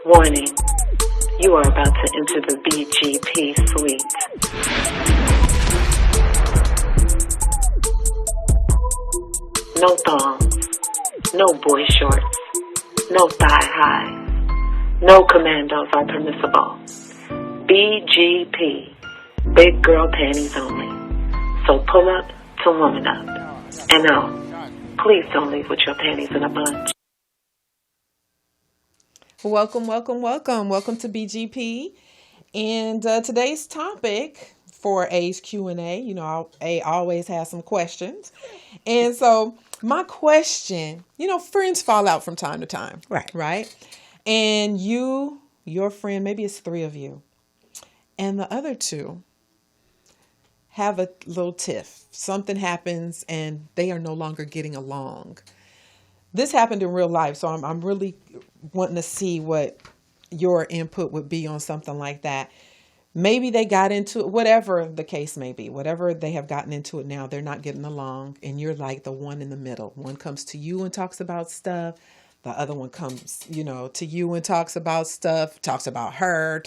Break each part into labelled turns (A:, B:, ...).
A: Warning, you are about to enter the BGP suite. No thongs, no boy shorts, no thigh highs, no commandos are permissible. BGP, big girl panties only. So pull up to woman up. And no, please don't leave with your panties in a bunch.
B: Welcome to BGP. And today's topic for A's Q&A, you know, A always has some questions. And so my question, you know, friends fall out from time to time. Right? And your friend, maybe it's three of you, and the other two have a little tiff. Something happens and they are no longer getting along. This happened in real life, so I'm really wanting to see what your input would be on something like that. Maybe they got into it, whatever the case may be, whatever they have gotten into it now, they're not getting along, and you're like the one in the middle. One comes to you and talks about stuff. The other one comes, you know, to you and talks about stuff, talks about her,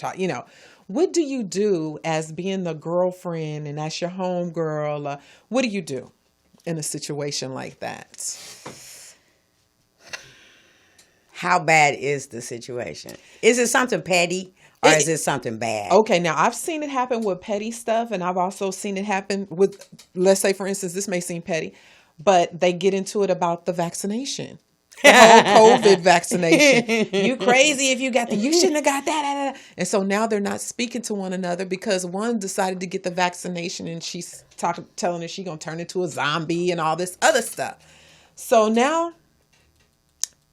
B: What do you do as being the girlfriend and that's your home girl? What do you do in a situation like that?
C: How bad is the situation? Is it something petty or is it something bad?
B: Okay, now I've seen it happen with petty stuff, and I've also seen it happen with, let's say, for instance, this may seem petty, but they get into it about the vaccination. The whole COVID vaccination. You crazy if you got you shouldn't have got that. And so now they're not speaking to one another because one decided to get the vaccination and she's telling her she's going to turn into a zombie and all this other stuff. So now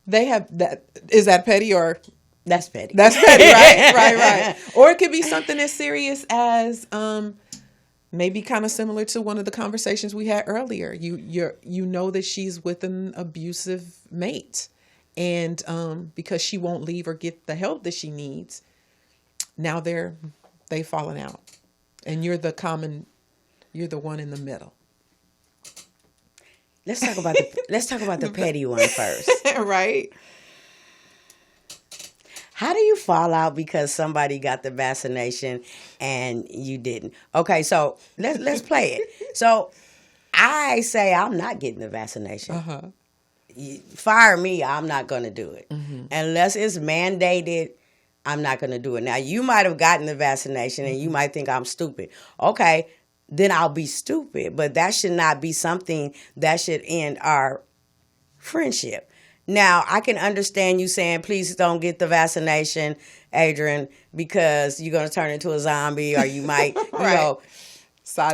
B: they have that. Is that petty or?
C: That's petty.
B: That's petty, right? Right. Or it could be something as serious as maybe kind of similar to one of the conversations we had earlier. You know that she's with an abusive mate, and because she won't leave or get the help that she needs, now they've fallen out, and you're the one in the middle.
C: Let's talk about the petty one first.
B: Right.
C: How do you fall out because somebody got the vaccination and you didn't? Okay, so let's play it. So I say I'm not getting the vaccination.
B: Uh-huh.
C: Fire me, I'm not going to do it. Mm-hmm. Unless it's mandated, I'm not going to do it. Now, you might have gotten the vaccination and you might think I'm stupid. Okay, then I'll be stupid. But that should not be something that should end our friendship. Now, I can understand you saying, please don't get the vaccination, Adrianne, because you're going to turn into a zombie or you might,
B: right.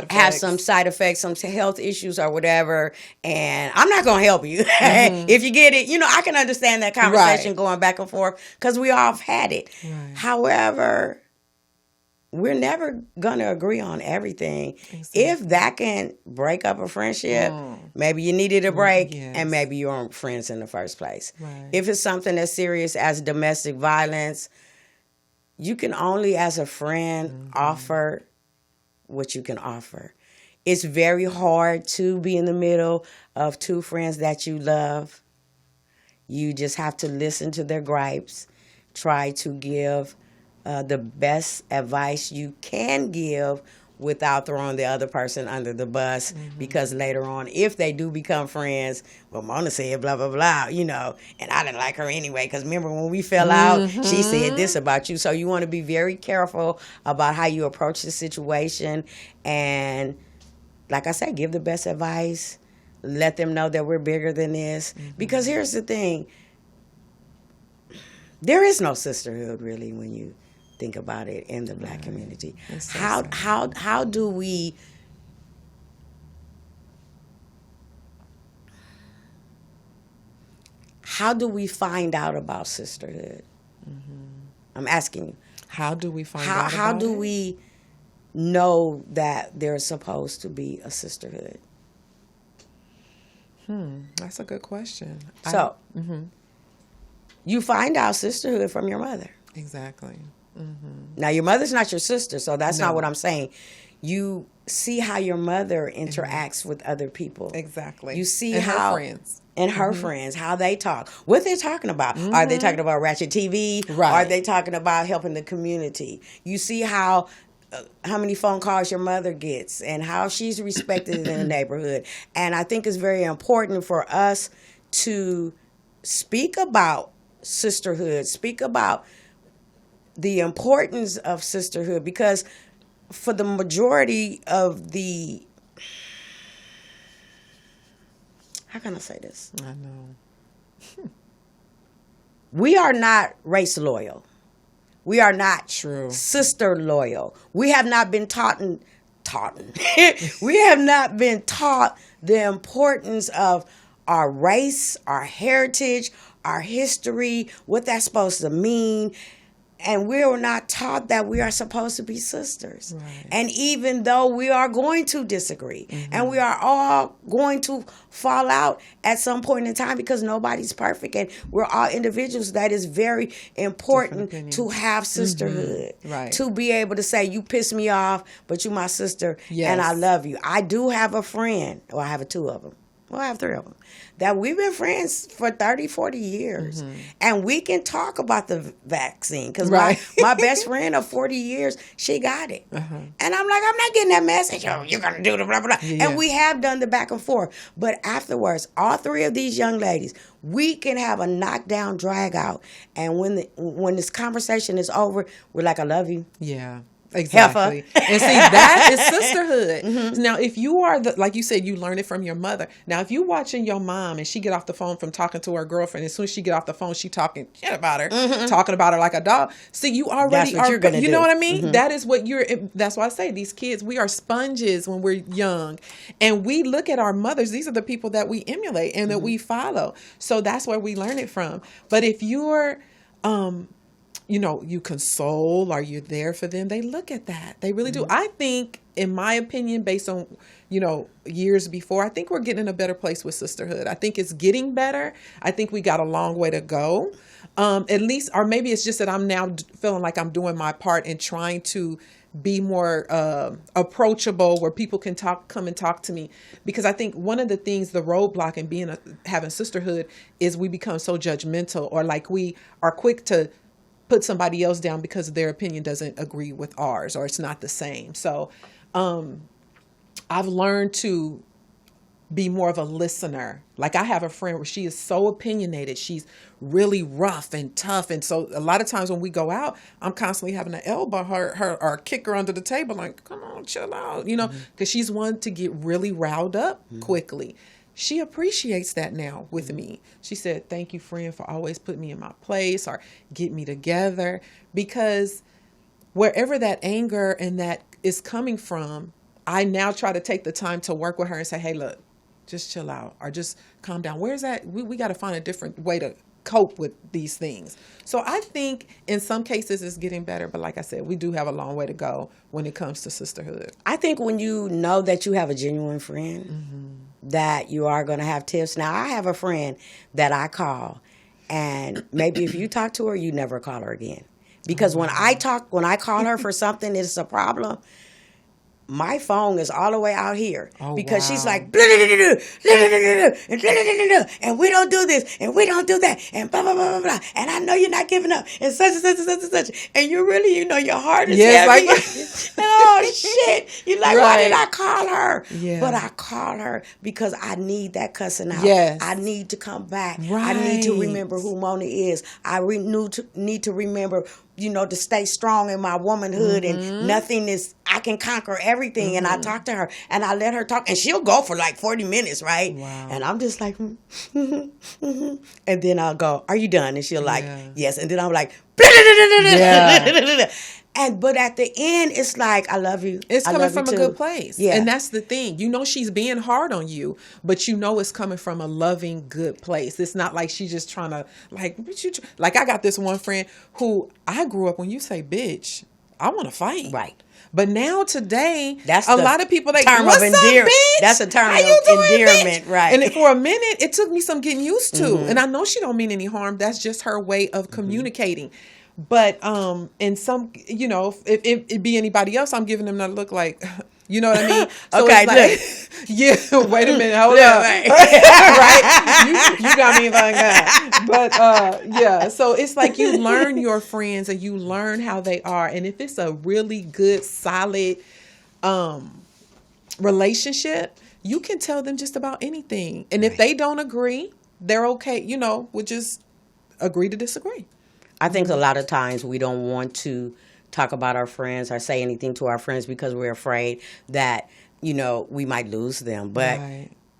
C: Have some side effects, some health issues or whatever. And I'm not going to help you. Mm-hmm. If you get it, I can understand that conversation going back and forth because we all have had it. Right. However, we're never going to agree on everything. Exactly. If that can break up a friendship, maybe you needed a break and maybe you weren't friends in the first place. Right. If it's something as serious as domestic violence, you can only, as a friend, offer what you can offer. It's very hard to be in the middle of two friends that you love. You just have to listen to their gripes, try to give the best advice you can give without throwing the other person under the bus, because later on, if they do become friends, well, Mona said blah, blah, blah, and I didn't like her anyway, because remember when we fell out, she said this about you. So you want to be very careful about how you approach the situation. And like I said, give the best advice. Let them know that we're bigger than this. Because here's the thing. There is no sisterhood, really, when you think about it in the Black community. So how do we find out about sisterhood? I'm asking you.
B: How do we find out?
C: How do we know that there's supposed to be a sisterhood?
B: That's a good question.
C: So you find out sisterhood from your mother.
B: Exactly.
C: Now, your mother's not your sister, so that's not what I'm saying. You see how your mother interacts with other people.
B: Exactly.
C: You see
B: and
C: how
B: her friends.
C: and her friends, how they talk, what they're talking about. Are they talking about ratchet TV?
B: Right.
C: Are they talking about helping the community? You see how many phone calls your mother gets and how she's respected in the neighborhood. And I think it's very important for us to speak about sisterhood, speak about the importance of sisterhood, because for the majority of the, how can I say this?
B: I know.
C: We are not race loyal. We are not
B: True.
C: sister loyal. We have not been taught. We have not been taught the importance of our race, our heritage, our history, what that's supposed to mean. And we were not taught that we are supposed to be sisters.
B: Right.
C: And even though we are going to disagree, and we are all going to fall out at some point in time, because nobody's perfect, and we're all individuals, that is very important to have sisterhood.
B: Right.
C: To be able to say, you piss me off, but you my sister,
B: Yes.
C: and I love you. I do have a friend, well, I have two of them. Well, I have three of them, that we've been friends for 30, 40 years. And we can talk about the vaccine, because my best friend of 40 years, she got it. And I'm like, I'm not getting that message. Oh, you're going to do the blah, blah, blah.
B: Yeah.
C: And we have done the back and forth. But afterwards, all three of these young ladies, we can have a knockdown, drag out. And when this conversation is over, we're like, I love you.
B: Yeah. Exactly. And see, that is sisterhood. Now, if you are like you said, you learn it from your mother. Now, if you watching your mom and she get off the phone from talking to her girlfriend, as soon as she get off the phone, she talking shit about her, talking about her like a dog. See, you already
C: That's what you're gonna do.
B: know what I mean? That is what that's why I say these kids, we are sponges when we're young, and we look at our mothers. These are the people that we emulate and that we follow. So that's where we learn it from. But if you're, you console or you're there for them, they look at that. They really do. I think, in my opinion, based on, years before, I think we're getting in a better place with sisterhood. I think it's getting better. I think we got a long way to go. At least, or maybe it's just that I'm now feeling like I'm doing my part in trying to be more approachable, where people can come and talk to me. Because I think one of the things, the roadblock in having sisterhood, is we become so judgmental, or like we are quick to put somebody else down because their opinion doesn't agree with ours, or it's not the same. So I've learned to be more of a listener. Like, I have a friend where she is so opinionated. She's really rough and tough. And so a lot of times when we go out, I'm constantly having to elbow her or kick her under the table, like, come on, chill out, because she's one to get really riled up quickly. She appreciates that now with me. She said, thank you, friend, for always putting me in my place, or get me together. Because wherever that anger and that is coming from, I now try to take the time to work with her and say, hey, look, just chill out, or just calm down. Where's that? We got to find a different way to cope with these things. So I think in some cases it's getting better. But like I said, we do have a long way to go when it comes to sisterhood.
C: I think when you know that you have a genuine friend, that you are going to have tips. Now, I have a friend that I call, and maybe if you talk to her, you never call her again. Because when I call her for something that's a problem, my phone is all the way out here, because she's like, blah, blah, blah, blah, blah, blah, blah, blah, and we don't do this, and we don't do that, and blah, blah, blah, blah, blah, and I know you're not giving up, and such and such and such and such, and you really, your heart is heavy. Oh, shit. You're like, why did I call her? Yeah. But I call her because I need that cussing out.
B: Yes.
C: I need to come back.
B: Right.
C: I need to remember who Mona is. I need to remember, to stay strong in my womanhood, and nothing is, I can conquer everything. And I talk to her, and I let her talk, and she'll go for like 40 minutes, right? Wow. And I'm just like, and then I'll go, are you done? And she'll like, yes. And then I'm like, but at the end, it's like, I love you.
B: It's
C: I
B: coming
C: love
B: from
C: you
B: a
C: too.
B: good place.
C: Yeah.
B: And that's the thing. She's being hard on you, but it's coming from a loving, good place. It's not like she's just trying to, like I got this one friend who I grew up, when you say bitch, I want to fight.
C: Right.
B: But now today,
C: that's
B: a lot of people, they
C: term
B: what's
C: of
B: up, bitch?
C: That's a term
B: How
C: of
B: you doing,
C: endearment,
B: bitch?
C: right?
B: And for a minute, it took me some getting used to. And I know she don't mean any harm. That's just her way of communicating. But in some, if it be anybody else, I'm giving them that look like, You know what I mean? So
C: Okay,
B: it's like, yeah, wait a minute, hold
C: Look,
B: up.
C: right.
B: Right? You got me like that. But yeah, so it's like you learn your friends and you learn how they are. And if it's a really good, solid relationship, you can tell them just about anything. And if they don't agree, they're okay, we'll just agree to disagree.
C: I think a lot of times we don't want to talk about our friends or say anything to our friends because we're afraid that, we might lose them. But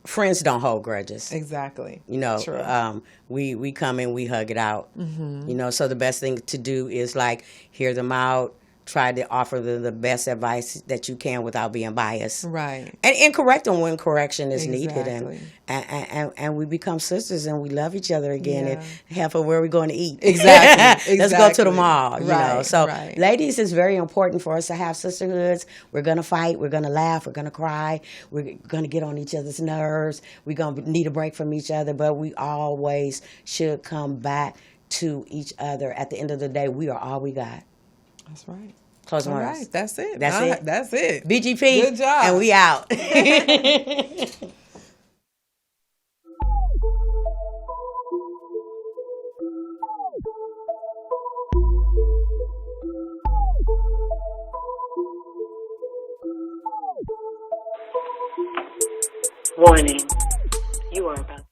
C: friends don't hold grudges.
B: Exactly.
C: True. We come and we hug it out. So the best thing to do is like hear them out, try to offer them the best advice that you can without being biased.
B: Right.
C: And correct them when correction is
B: Exactly.
C: needed. And we become sisters and we love each other again. And half of where we're going to eat.
B: Exactly.
C: Let's go to the mall.
B: Right.
C: So
B: right.
C: ladies, it's very important for us to have sisterhoods. We're going to fight. We're going to laugh. We're going to cry. We're going to get on each other's nerves. We're going to need a break from each other. But we always should come back to each other. At the end of the day, we are all we got.
B: That's right.
C: Close
B: All
C: my
B: right.
C: eyes.
B: That's it.
C: That's
B: it.
C: BGP.
B: Good job.
C: And we out.
A: Warning. You are about